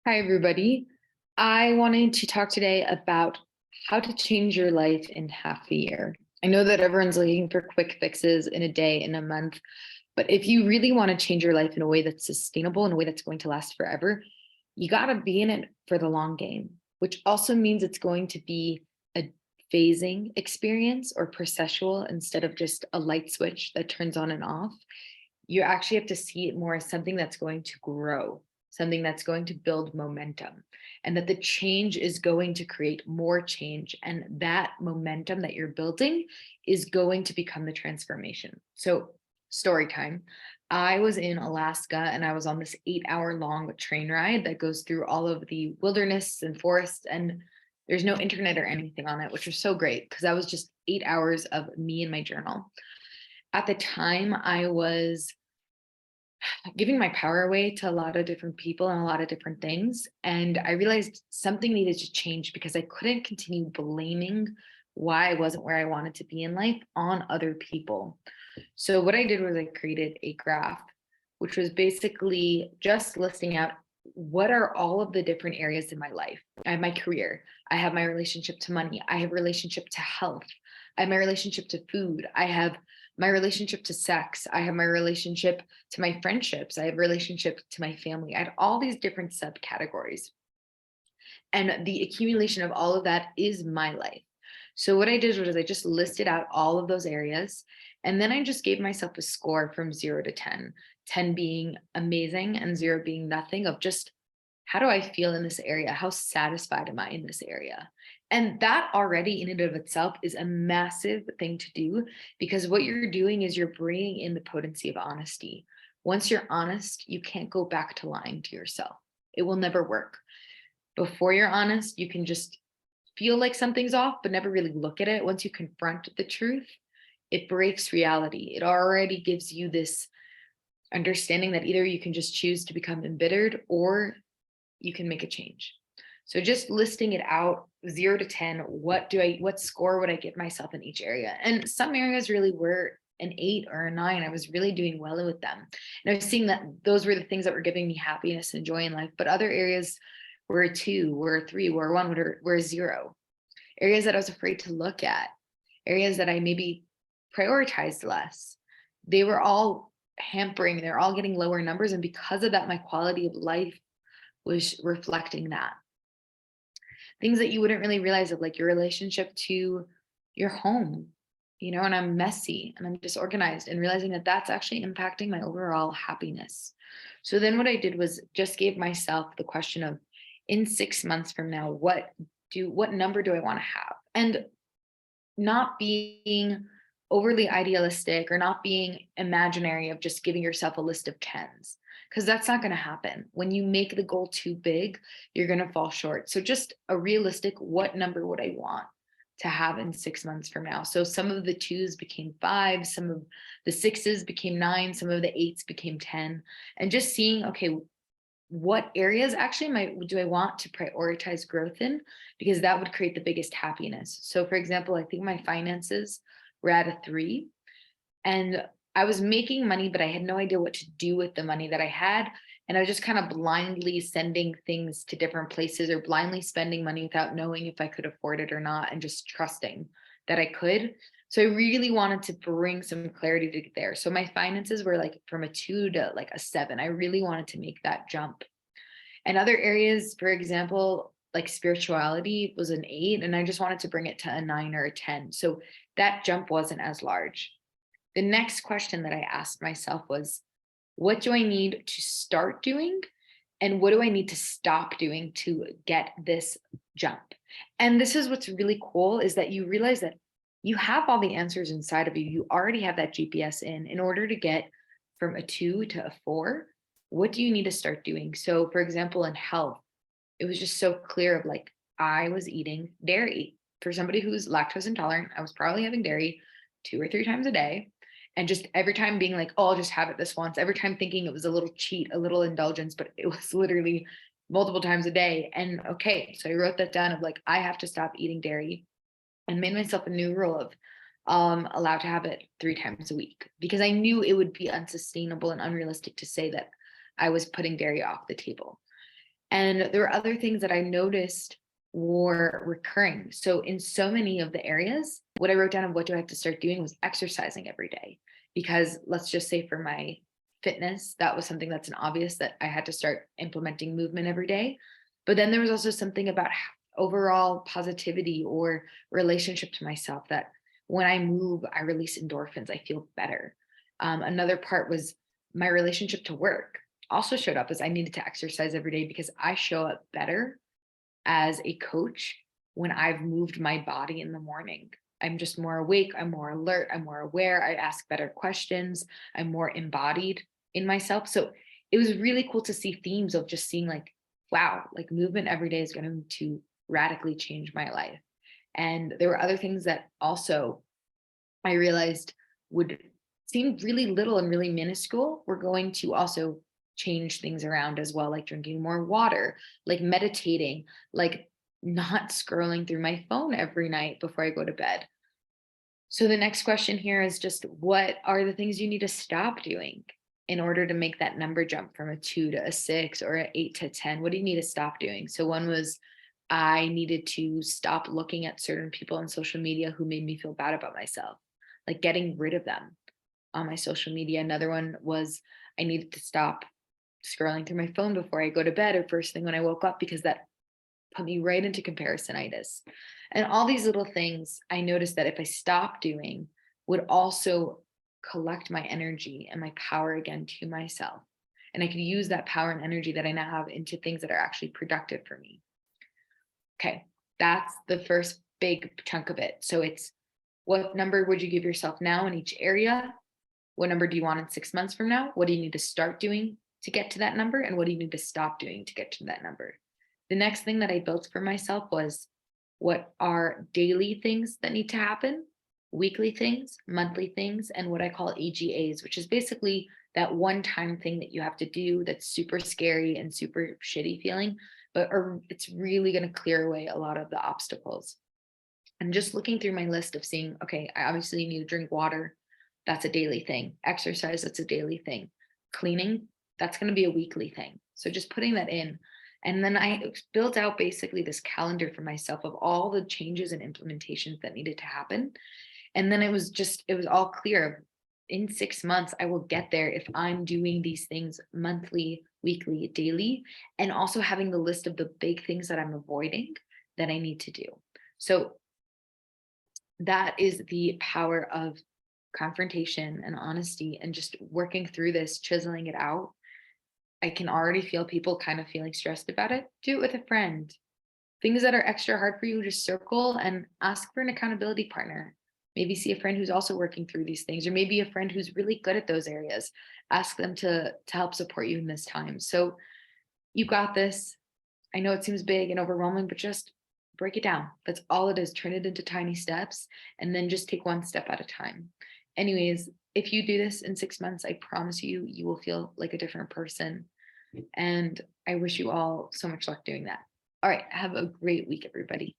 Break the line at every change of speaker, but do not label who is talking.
Hi, everybody. I wanted to talk today about how to change your life in half a year. I know that everyone's looking for quick fixes in a day, in a month, but if you really want to change your life in a way that's sustainable, in a way that's going to last forever, you got to be in it for the long game, which also means it's going to be a phasing experience or processual instead of just a light switch that turns on and off. You actually have to see it more as something that's going to grow, something that's going to build momentum, and that the change is going to create more change. And that momentum that you're building is going to become the transformation. So, story time. I was in Alaska and I was on this 8 hour long train ride that goes through all of the wilderness and forests. And there's no internet or anything on it, which was so great because that was just 8 hours of me and my journal. At the time, I was giving my power away to a lot of different people and a lot of different things. And I realized something needed to change because I couldn't continue blaming why I wasn't where I wanted to be in life on other people. So, what I did was I created a graph, which was basically just listing out what are all of the different areas in my life. I have my career, I have my relationship to money, I have relationship to health, I have my relationship to food, I have my relationship to sex, I have my relationship to my friendships, I have relationship to my family. I had all these different subcategories. And the accumulation of all of that is my life. So what I did was I just listed out all of those areas. And then I just gave myself a score from 0 to 10, 10 being amazing and zero being nothing, of just how do I feel in this area? How satisfied am I in this area? And that already in and of itself is a massive thing to do, because what you're doing is you're bringing in the potency of honesty. Once you're honest, you can't go back to lying to yourself. It will never work. Before you're honest, you can just feel like something's off, but never really look at it. Once you confront the truth, it breaks reality. It already gives you this understanding that either you can just choose to become embittered or you can make a change. So just listing it out 0 to 10, what score would I give myself in each area? And some areas really were an 8 or a 9. I was really doing well with them. And I was seeing that those were the things that were giving me happiness and joy in life. But other areas were a 2, were a 3, were a 1, were a 0. Areas that I was afraid to look at, areas that I maybe prioritized less. They were all hampering, they're all getting lower numbers. And because of that, my quality of life was reflecting that. Things that you wouldn't really realize, of like your relationship to your home, and I'm messy and I'm disorganized, and realizing that that's actually impacting my overall happiness. So then what I did was just gave myself the question of, in 6 months from now, what number do I want to have? And not being overly idealistic or not being imaginary of just giving yourself a list of tens, because that's not going to happen. When you make the goal too big, you're going to fall short. So just a realistic, what number would I want to have in 6 months from now? So some of the twos became five, some of the sixes became nine, some of the eights became 10. And just seeing, okay, what areas actually do I want to prioritize growth in, because that would create the biggest happiness. So for example, I think my finances were at a 3, and I was making money, but I had no idea what to do with the money that I had. And I was just kind of blindly sending things to different places, or blindly spending money without knowing if I could afford it or not, and just trusting that I could. So I really wanted to bring some clarity to there. So my finances were like from a 2 to like a 7. I really wanted to make that jump. And other areas, for example, like spirituality was an 8, and I just wanted to bring it to a 9 or a 10. So that jump wasn't as large. The next question that I asked myself was, what do I need to start doing? And what do I need to stop doing to get this jump? And this is what's really cool, is that you realize that you have all the answers inside of you. You already have that GPS in order to get from a 2 to a 4. What do you need to start doing? So, for example, in health, it was just so clear of like, I was eating dairy. For somebody who's lactose intolerant, I was probably having dairy 2 or 3 times a day. And just every time being like, oh, I'll just have it this once, every time thinking it was a little cheat, a little indulgence, but it was literally multiple times a day. And okay, so I wrote that down of like, I have to stop eating dairy, and made myself a new rule of allowed to have it 3 times a week, because I knew it would be unsustainable and unrealistic to say that I was putting dairy off the table. And there were other things that I noticed were recurring. So in so many of the areas, what I wrote down of what do I have to start doing was exercising every day. Because let's just say for my fitness, that was something that's an obvious that I had to start implementing movement every day. But then there was also something about overall positivity or relationship to myself that when I move, I release endorphins. I feel better. Another part was my relationship to work also showed up as I needed to exercise every day because I show up better as a coach when I've moved my body in the morning. I'm just more awake, I'm more alert, I'm more aware, I ask better questions, I'm more embodied in myself. So it was really cool to see themes of just seeing like, wow, like movement every day is going to radically change my life. And there were other things that also I realized would seem really little and really minuscule. We're going to also change things around as well, like drinking more water, like meditating, like not scrolling through my phone every night before I go to bed. So the next question here is just what are the things you need to stop doing in order to make that number jump from a 2 to a 6 or an 8 to 10? What do you need to stop doing? So one was I needed to stop looking at certain people on social media who made me feel bad about myself, like getting rid of them on my social media. Another one was I needed to stop scrolling through my phone before I go to bed or first thing when I woke up because that put me right into comparisonitis. And all these little things I noticed that if I stopped doing would also collect my energy and my power again to myself. And I could use that power and energy that I now have into things that are actually productive for me. Okay, that's the first big chunk of it. So it's what number would you give yourself now in each area? What number do you want in 6 months from now? What do you need to start doing to get to that number? And what do you need to stop doing to get to that number? The next thing that I built for myself was what are daily things that need to happen, weekly things, monthly things, and what I call AGAs, which is basically that one time thing that you have to do that's super scary and super shitty feeling, but it's really going to clear away a lot of the obstacles. And just looking through my list of seeing, okay, I obviously need to drink water. That's a daily thing. Exercise, that's a daily thing. Cleaning, that's going to be a weekly thing. So just putting that in. And then I built out basically this calendar for myself of all the changes and implementations that needed to happen. And then it was all clear. In 6 months, I will get there if I'm doing these things monthly, weekly, daily, and also having the list of the big things that I'm avoiding that I need to do. So that is the power of confrontation and honesty and just working through this, chiseling it out. I can already feel people kind of feeling stressed about it. Do it with a friend. Things that are extra hard for you, just circle and ask for an accountability partner. Maybe see a friend who's also working through these things, or maybe a friend who's really good at those areas. Ask them to help support you in this time. So you got this. I know it seems big and overwhelming, but just break it down. That's all it is. Turn it into tiny steps and then just take one step at a time. Anyways, if you do this in 6 months, I promise you, you will feel like a different person. And I wish you all so much luck doing that. All right. Have a great week, everybody.